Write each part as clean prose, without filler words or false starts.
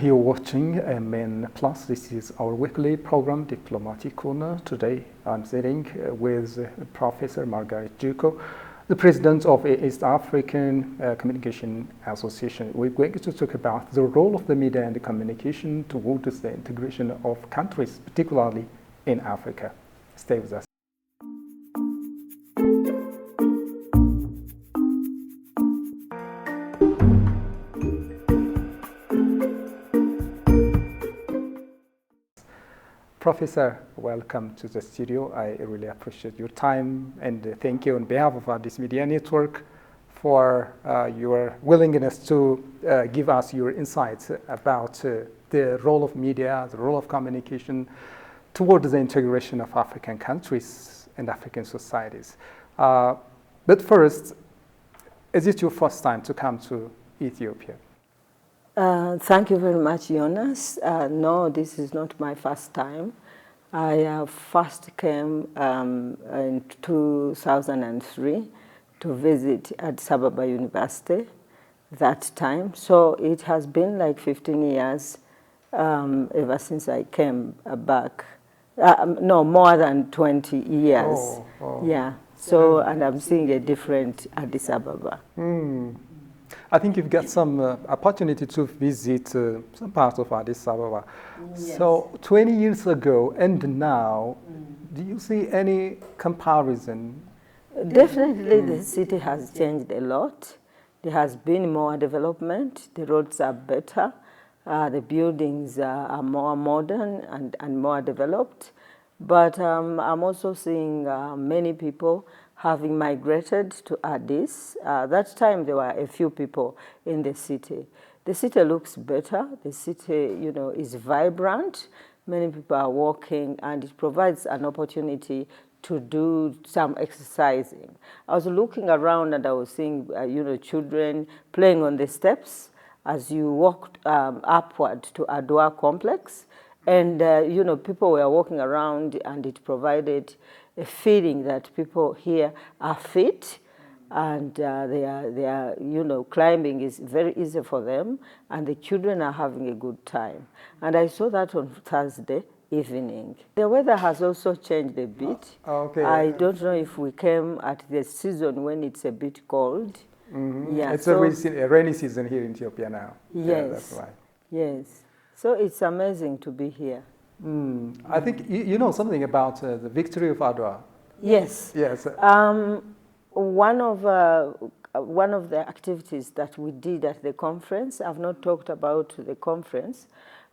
You're watching AMN Plus. This is our weekly program, Diplomatic Corner. Today I'm sitting with Professor Margaret Juko, the president of East African Communication Association. We're going to talk about the role of the media and the communication towards the integration of countries, particularly in Africa. Stay with us. Professor, welcome to the studio. I really appreciate your time and thank you on behalf of Addis Media Network for your willingness to give us your insights about the role of media, the role of communication towards the integration of African countries and African societies. But first, is it your first time to come to Ethiopia? Thank you very much, Jonas. No, this is not my first time. I first came in 2003 to visit Addis Ababa University that time. So it has been like 15 years ever since I came back. No, more than 20 years. Yeah. So, and I'm seeing a different Addis Ababa. I think you've got some opportunity to visit some parts of Addis Ababa. Yes. So 20 years ago and now, do you see any comparison? Definitely the city has changed a lot. There has been more development. The roads are better. The buildings are more modern and more developed. But I'm also seeing many people having migrated to Addis. That time there were a few people in the city. The city looks better. The city, you know, is vibrant. Many people are walking, and it provides an opportunity to do some exercising. I was looking around and I was seeing, you know, children playing on the steps as you walked upward to Adwa complex. And, you know, people were walking around, and it provided a feeling that people here are fit, and they are, you know, climbing is very easy for them, and the children are having a good time. And I saw that on Thursday evening. The weather has also changed a bit. Okay. I don't know if we came at the season when it's a bit cold. Yeah, it's a rainy season here in Ethiopia now. Yes. Yeah, that's right. Yes. So it's amazing to be here. I think you know something about the victory of Adwa. Yes. Yes. One of the activities that we did at the conference, I've not talked about the conference,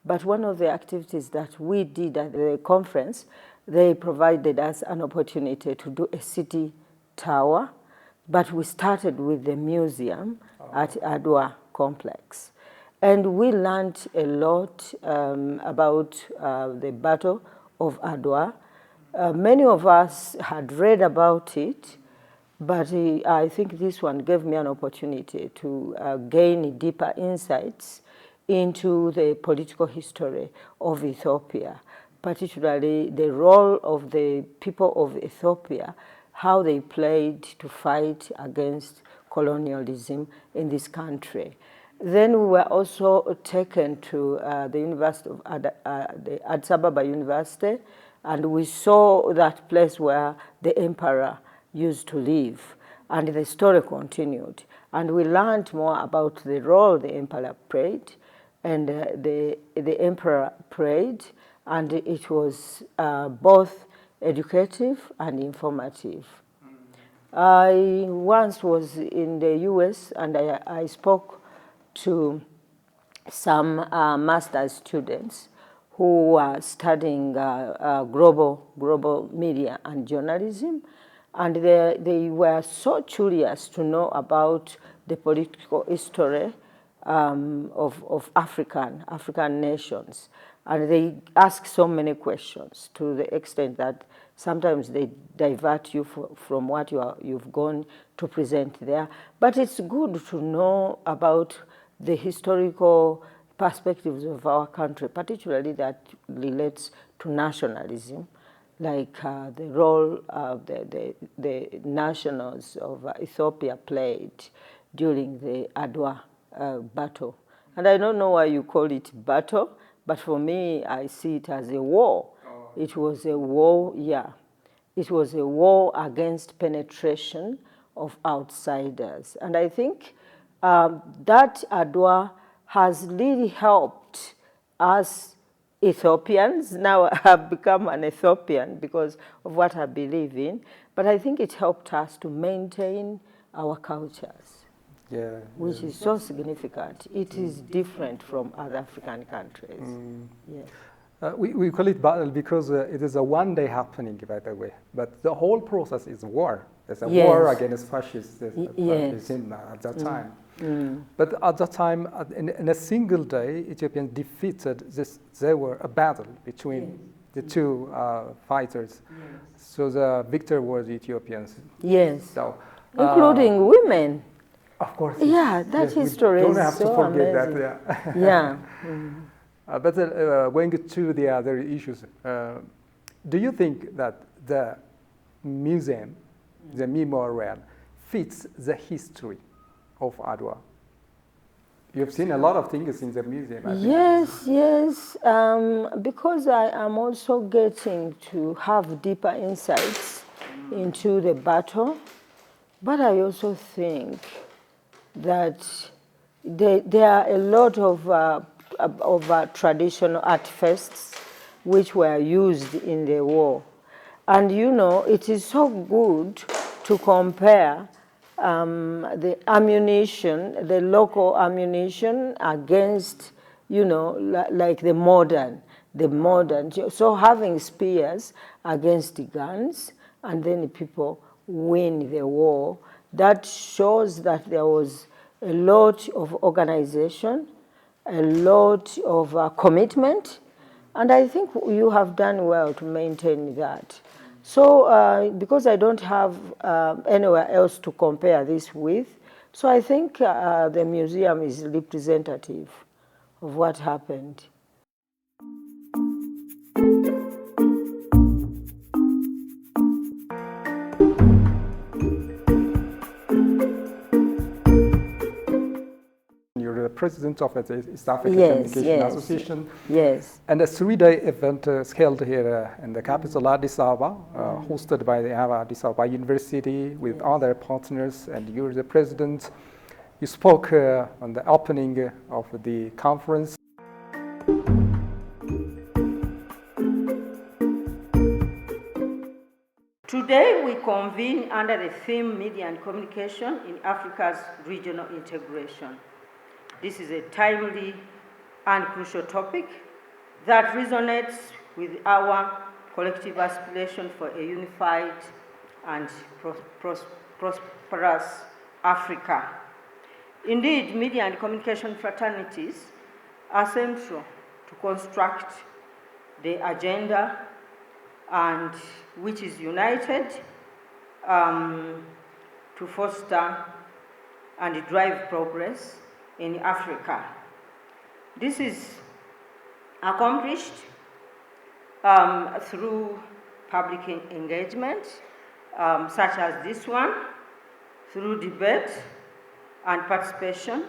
but one of the activities that we did at the conference, they provided us an opportunity to do a city tour, but we started with the museum at Adwa complex. And we learned a lot about the Battle of Adwa. Many of us had read about it, but I think this one gave me an opportunity to gain deeper insights into the political history of Ethiopia, particularly the role of the people of Ethiopia, how they played to fight against colonialism in this country. Then we were also taken to the University of the Addis Ababa University, and we saw that place where the emperor used to live, and the story continued. And we learned more about the role the emperor played, and the emperor played, and it was both educative and informative. I once was in the US, and I spoke to some master's students who were studying global media and journalism, and they were so curious to know about the political history of African nations. And they ask so many questions to the extent that sometimes they divert you from what you've gone to present there. But it's good to know about the historical perspectives of our country, particularly that relates to nationalism, like the role the nationals of Ethiopia played during the Adwa battle. And I don't know why you call it battle, but for me, I see it as a war. Oh. It was a war, yeah. It was a war against penetration of outsiders. And I think that Adwa has really helped us Ethiopians. Now I have become an Ethiopian because of what I believe in. But I think it helped us to maintain our cultures. Yeah, which is so significant. It is different from other African countries. Yes. We call it battle because it is a one-day happening, by the way. But the whole process is war. It's a war against fascism at that time. But at that time, in a single day, Ethiopians defeated this. There were a battle between the two fighters. So the victor was Ethiopians. Yes. So, including women. Of course. Yeah, that history is so amazing. Don't have to forget that. Yeah. But going to the other issues, do you think that the museum, the memorial, fits the history of Adwa? You've seen a lot of things in the museum, I think. Yes. Because I am also getting to have deeper insights into the battle, but I also think that there are a lot of traditional artifacts which were used in the war. And you know, it is so good to compare the ammunition, the local ammunition against, you know, like the modern. So having spears against the guns, and then people win the war, that shows that there was a lot of organization, a lot of commitment, and I think you have done well to maintain that. So because I don't have anywhere else to compare this with, so I think the museum is representative of what happened. President of the East African Communication Association. Yes. And a 3-day event is held here in the capital, Addis Ababa, hosted by the Addis Ababa University with other partners, and you're the president. You spoke on the opening of the conference. Today we convene under the theme Media and Communication in Africa's Regional Integration. This is a timely and crucial topic that resonates with our collective aspiration for a unified and prosperous Africa. Indeed, media and communication fraternities are central to construct the agenda, and which is united to foster and drive progress in Africa. This is accomplished through public engagement, such as this one, through debate and participation,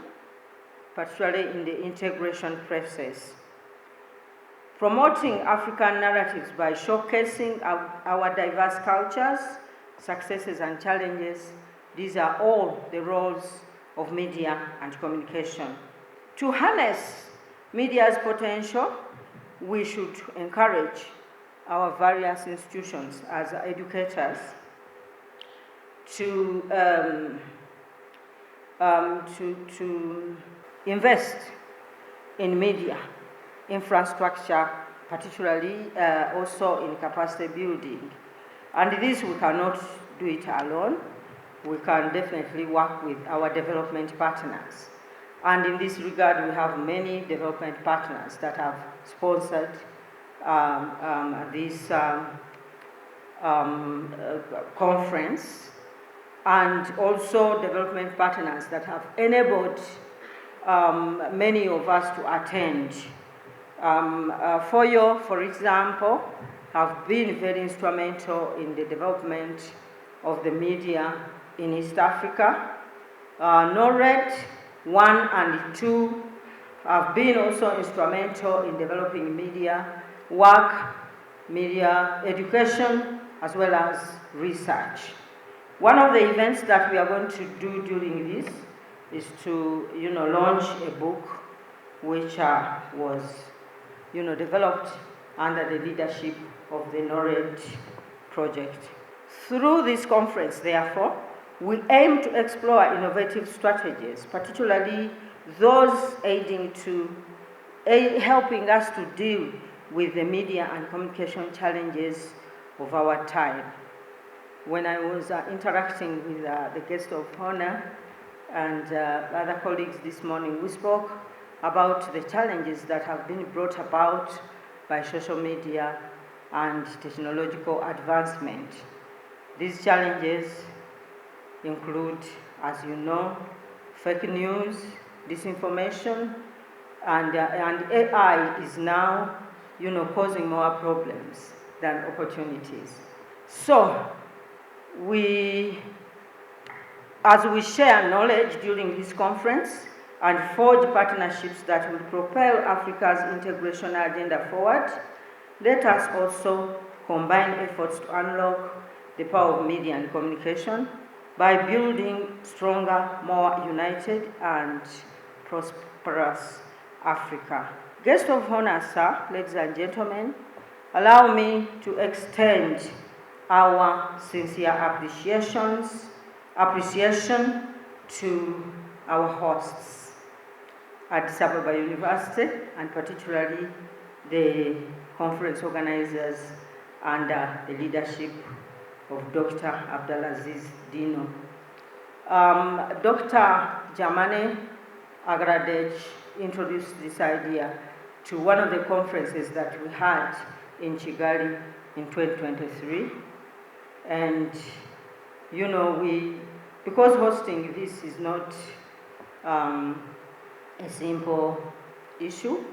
particularly in the integration process. Promoting African narratives by showcasing our diverse cultures, successes and challenges, these are all the roles of media and communication. To harness media's potential, we should encourage our various institutions as educators to invest in media infrastructure, particularly also in capacity building. And this we cannot do it alone. We can definitely work with our development partners. And in this regard, we have many development partners that have sponsored this conference, and also development partners that have enabled many of us to attend. FOYO, for example, have been very instrumental in the development of the media in East Africa. NORAD 1 and 2 have been also instrumental in developing media work, media education, as well as research. One of the events that we are going to do during this is to, launch a book which was, developed under the leadership of the NORAD project. Through this conference, therefore, we aim to explore innovative strategies, particularly those helping us to deal with the media and communication challenges of our time. When I was interacting with the guest of honor and other colleagues this morning, we spoke about the challenges that have been brought about by social media and technological advancement. These challenges include, as you know, fake news, disinformation, and AI is now, causing more problems than opportunities. So, as we share knowledge during this conference and forge partnerships that will propel Africa's integration agenda forward, let us also combine efforts to unlock the power of media and communication by building stronger, more united, and prosperous Africa. Guest of honor, sir, ladies and gentlemen, allow me to extend our sincere appreciation to our hosts, Addis Ababa University, and particularly the conference organizers under the leadership of Dr. Abdulaziz Dino. Dr. Jamane Agradech introduced this idea to one of the conferences that we had in Kigali in 2023. And, because hosting this is not a simple issue,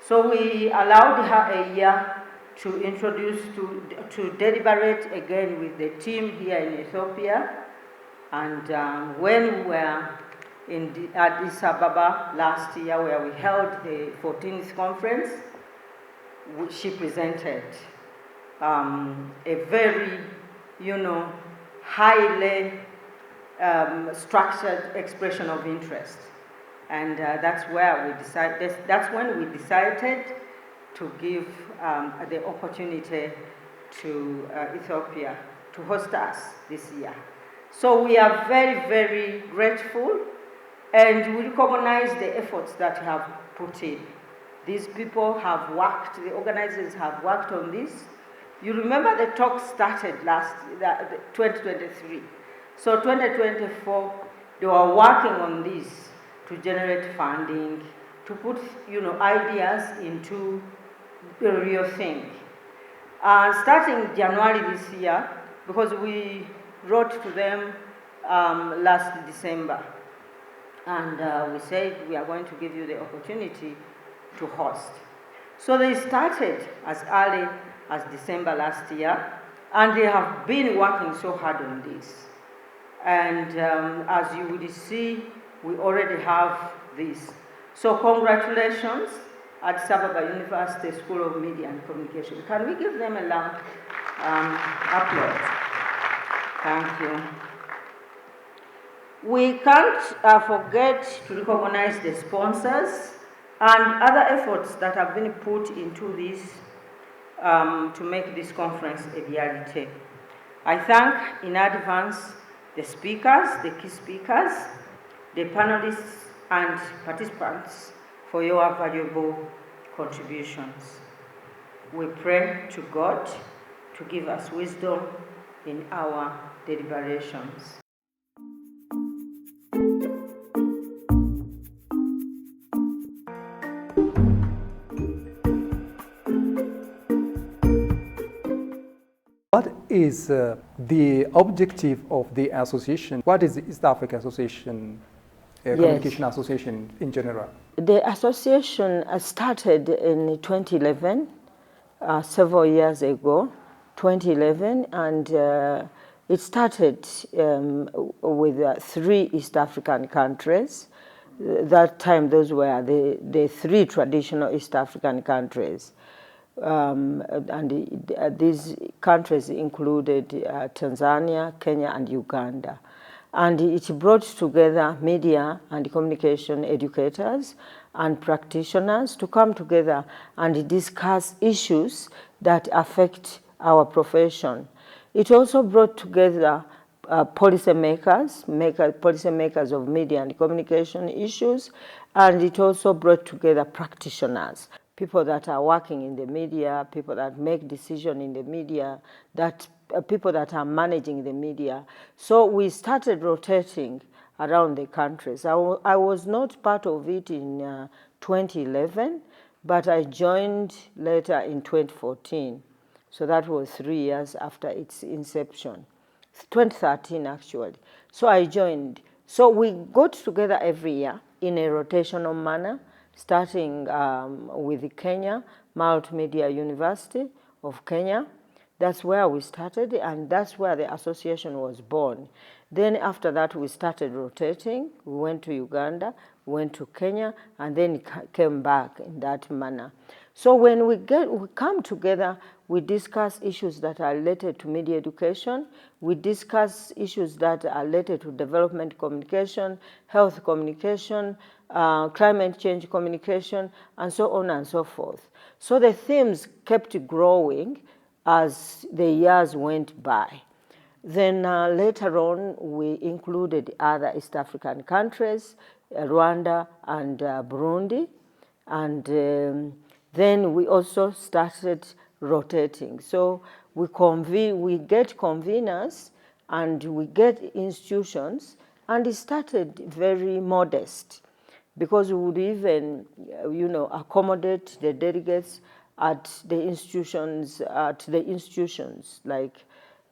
so we allowed her a year to introduce, to deliberate again with the team here in Ethiopia. And when we were in Addis Ababa last year, where we held the 14th conference, she presented a very, highly structured expression of interest. And that's when we decided to give the opportunity to Ethiopia to host us this year. So we are very, very grateful, and we recognize the efforts that you have put in. These people have worked, the organizers have worked on this. You remember the talk started 2023. So 2024, they were working on this to generate funding, to put, ideas into a real thing. Starting January this year, because we wrote to them last December, and we said we are going to give you the opportunity to host. So they started as early as December last year, and they have been working so hard on this. And as you will see, we already have this. So congratulations, Addis Ababa University School of Media and Communication. Can we give them a loud applause? Thank you. We can't forget to recognize the sponsors and other efforts that have been put into this to make this conference a reality. I thank in advance the speakers, the key speakers, the panelists, and participants for your valuable contributions. We pray to God to give us wisdom in our deliberations. What is the objective of the association? What is the East Africa Association, Communication Association in general? The association started in 2011, several years ago, 2011, and it started with 3 East African countries, That time, those were the three traditional East African countries. These countries included Tanzania, Kenya, and Uganda. And it brought together media and communication educators and practitioners to come together and discuss issues that affect our profession. It also brought together policymakers of media and communication issues, and it also brought together practitioners, people that are working in the media, people that make decisions in the media, people that are managing the media. So we started rotating around the countries. I was not part of it in 2011, but I joined later in 2014. So that was 3 years after its inception. 2013 actually. So I joined. So we got together every year in a rotational manner, starting with Kenya, Multimedia University of Kenya. That's where we started, and that's where the association was born. Then after that, we started rotating. We went to Uganda, went to Kenya, and then came back in that manner. So when we come together, we discuss issues that are related to media education. We discuss issues that are related to development communication, health communication, climate change communication, and so on and so forth. So the themes kept growing as the years went by. Then later on, we included other East African countries, Rwanda and Burundi. And then we also started rotating. So we get conveners and we get institutions, and it started very modest because we would even, accommodate the delegates at the institutions,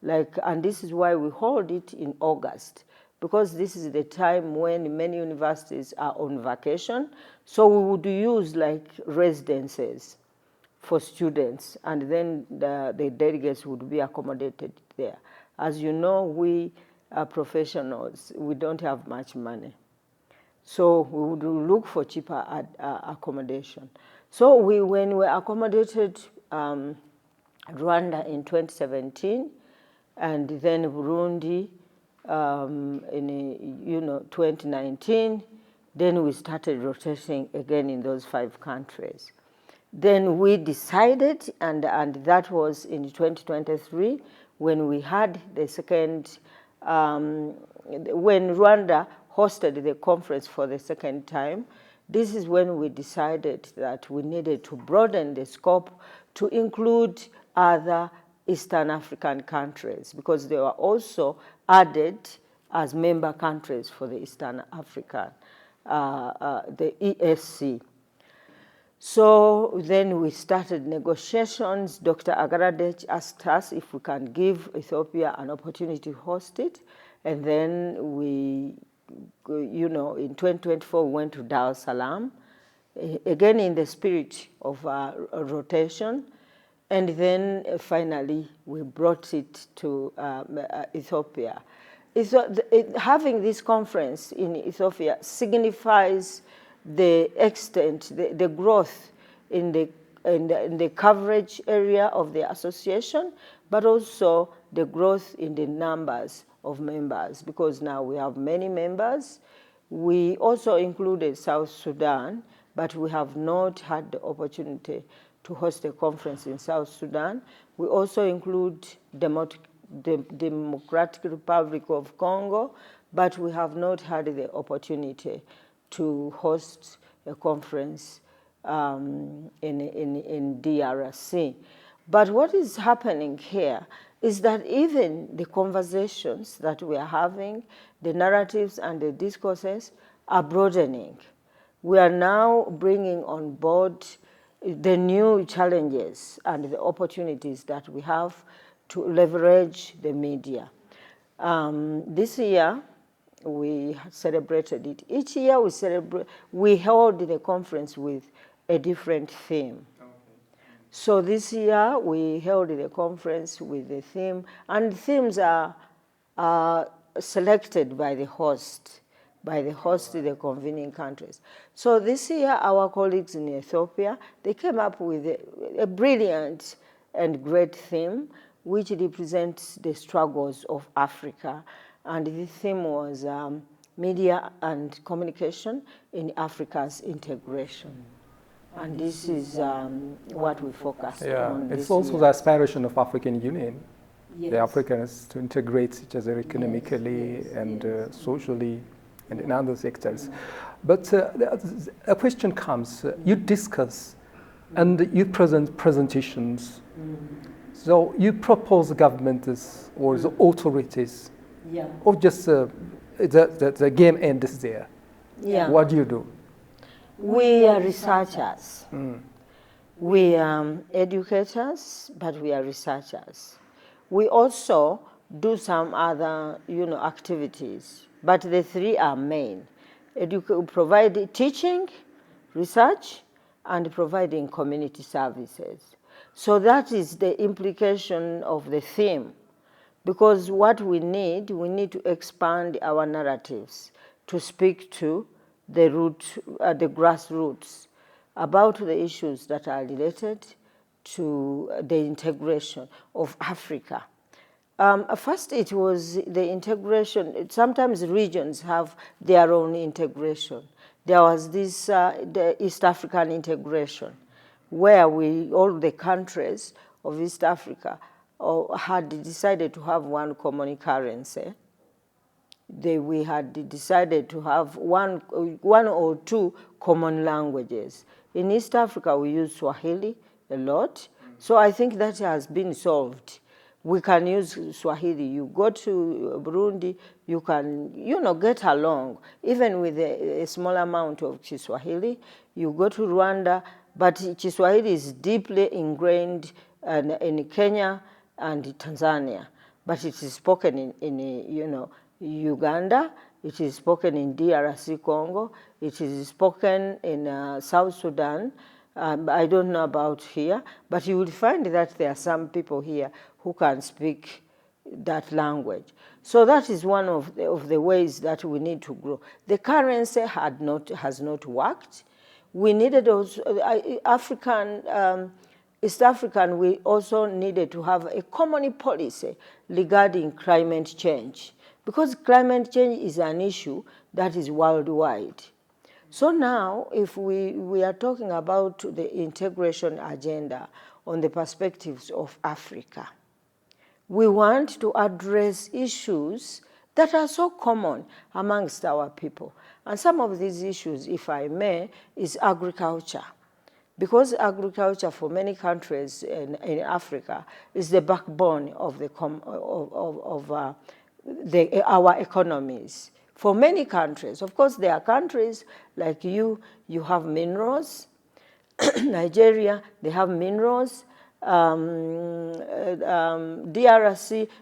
and this is why we hold it in August, because this is the time when many universities are on vacation. So we would use like residences for students, and then the delegates would be accommodated there. As you know, we are professionals. We don't have much money. So we would look for cheaper accommodation. So when we accommodated Rwanda in 2017, and then Burundi in 2019, then we started rotating again in those 5 countries. Then we decided, and that was in 2023, when we had the second, when Rwanda hosted the conference for the second time. This is when we decided that we needed to broaden the scope to include other Eastern African countries, because they were also added as member countries for the Eastern African, the ESC. So then we started negotiations. Dr. Agaradech asked us if we can give Ethiopia an opportunity to host it. And then we, in 2024, we went to Dar es Salaam, again in the spirit of rotation. And then finally, we brought it to Ethiopia. Having this conference in Ethiopia signifies the extent, the growth in the coverage area of the association, but also the growth in the numbers of members, because now we have many members. We also included South Sudan, but we have not had the opportunity to host a conference in South Sudan. We also include the Democratic Republic of Congo, but we have not had the opportunity to host a conference in DRC. But what is happening here is that even the conversations that we are having, the narratives and the discourses are broadening. We are now bringing on board the new challenges and the opportunities that we have to leverage the media. This year, we celebrated it. Each year we hold the conference with a different theme. Okay. So this year we held the conference with the theme, and themes are selected by the host. by the host, the convening countries. So this year, our colleagues in Ethiopia, they came up with a brilliant and great theme, which represents the struggles of Africa. And the theme was media and communication in Africa's integration. And this is what we focused on. It's also the aspiration of African Union, the Africans to integrate each other economically and socially and in other sectors. But a question comes, you discuss and you present presentations. So you propose governments or the authorities, or just the game ends there. What do you do? We are researchers. We are educators, but we are researchers. We also do some other, activities, but the three are main. Provide teaching, research, and providing community services. So that is the implication of the theme, because what we need to expand our narratives to speak to the the grassroots about the issues that are related to the integration of Africa. First, it was the integration. Sometimes regions have their own integration. There was this the East African integration, where all the countries of East Africa had decided to have one common currency. We had decided to have one or two common languages. In East Africa, we use Swahili a lot. So I think that has been solved. We can use Swahili. You go to Burundi, you can, get along, even with a small amount of Kiswahili. You go to Rwanda, but Kiswahili is deeply ingrained in Kenya and Tanzania. But it is spoken in Uganda, it is spoken in DRC Congo, it is spoken in South Sudan. I don't know about here, but you will find that there are some people here who can speak that language. So that is one of the ways that we need to grow. The currency has not worked. We needed also, East African, we also needed to have a common policy regarding climate change, because climate change is an issue that is worldwide. So now, if we are talking about the integration agenda on the perspectives of Africa, we want to address issues that are so common amongst our people. And some of these issues, if I may, is agriculture. Because agriculture for many countries in Africa is the backbone of our economies. For many countries, of course, there are countries like you have minerals. Nigeria, they have minerals. DRC,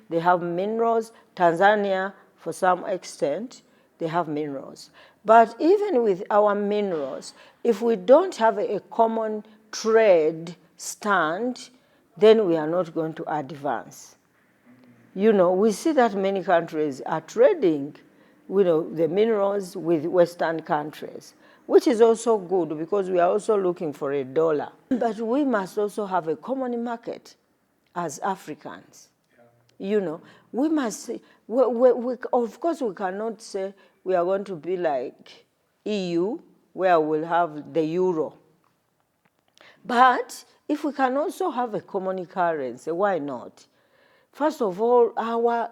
they have minerals. Tanzania, for some extent, they have minerals. But even with our minerals, if we don't have a common trade stand, then we are not going to advance. We see that many countries are trading the minerals with Western countries, which is also good because we are also looking for a dollar. But we must also have a common market as Africans. We must, of course we cannot say we are going to be like EU, where we'll have the euro. But if we can also have a common currency, why not? First of all, our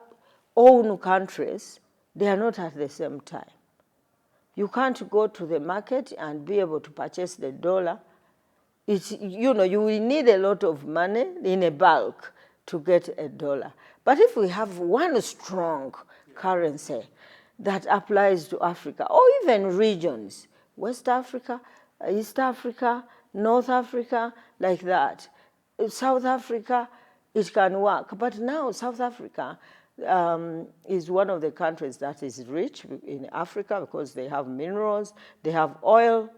own countries, they are not at the same time. You can't go to the market and be able to purchase the dollar. You will need a lot of money in a bulk to get a dollar. But if we have one strong currency that applies to Africa, or even regions, West Africa, East Africa, North Africa, like that, South Africa, it can work. But now South Africa is one of the countries that is rich in Africa because they have minerals, they have oil,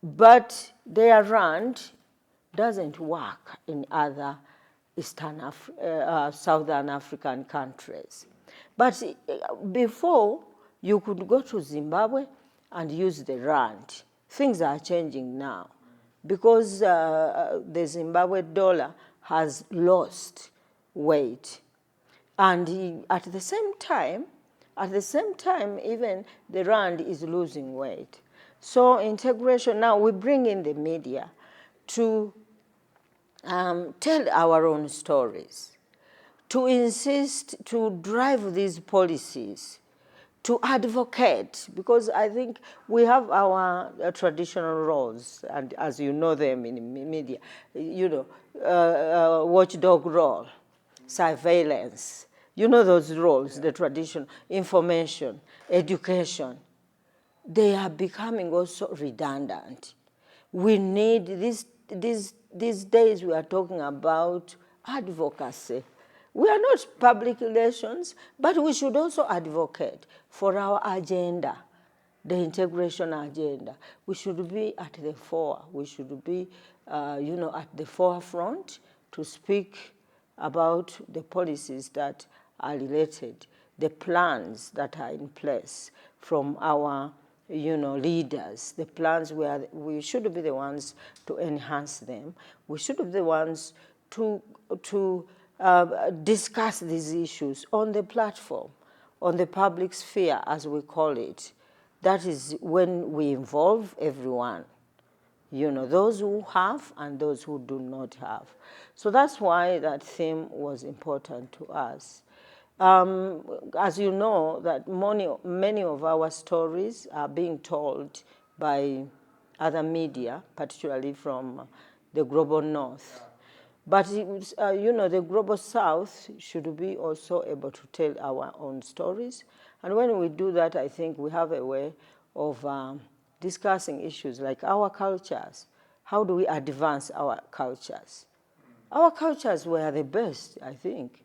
but their rand doesn't work in other Southern African countries. But before, You could go to Zimbabwe and use the rand. Things are changing now because the Zimbabwe dollar has lost weight. And at the same time, even the rand is losing weight. So integration, now we bring in the media to tell our own stories, to insist, to drive these policies, to advocate, because I think we have our traditional roles, and as you know them in media, watchdog role, surveillance, those roles, the traditional, information, education. They are becoming also redundant. We need, these days we are talking about advocacy. We are not public relations, but we should also advocate for our agenda, the integration agenda. We should be at the fore. We should be, at the forefront to speak about the policies that are related, the plans that are in place from our leaders, the plans where we should be the ones to enhance them. We should be the ones to discuss these issues on the platform, on the public sphere, as we call it. That is when we involve everyone, those who have and those who do not have. So that's why that theme was important to us. As you know, that many of our stories are being told by other media, particularly from the global north. But, the global south should be also able to tell our own stories. And when we do that, I think we have a way of discussing issues like our cultures. How do we advance our cultures? Our cultures were the best, I think.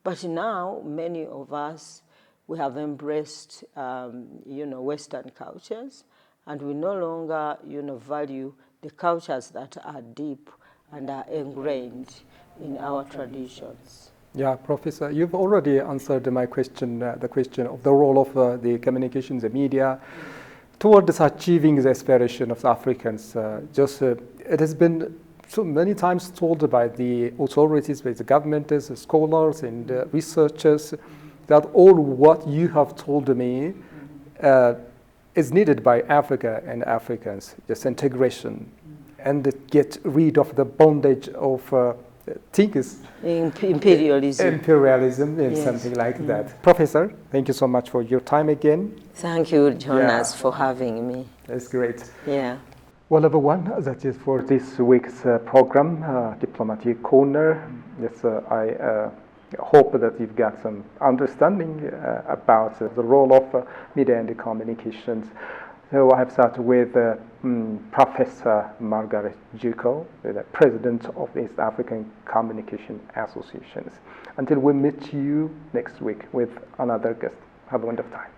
But now, many of us, we have embraced, Western cultures, and we no longer, value the cultures that are deep and are ingrained in our traditions. Yeah, Professor, you've already answered my question, the question of the role of the communications, the media, towards achieving the aspiration of the Africans. It has been so many times told by the authorities, by the governments, the scholars, and researchers that all what you have told me is needed by Africa and Africans, just integration, and get rid of the bondage of thinkers. Imperialism and something like that. Professor, thank you so much for your time again. Thank you, Jonas, for having me. That's great. Yeah. Well, everyone, that is for this week's program, Diplomatic Corner. Yes, I hope that you've got some understanding about the role of media and communications. So I have started with Professor Margaret Juko, the President of the East African Communication Associations. Until we meet you next week with another guest. Have a wonderful time.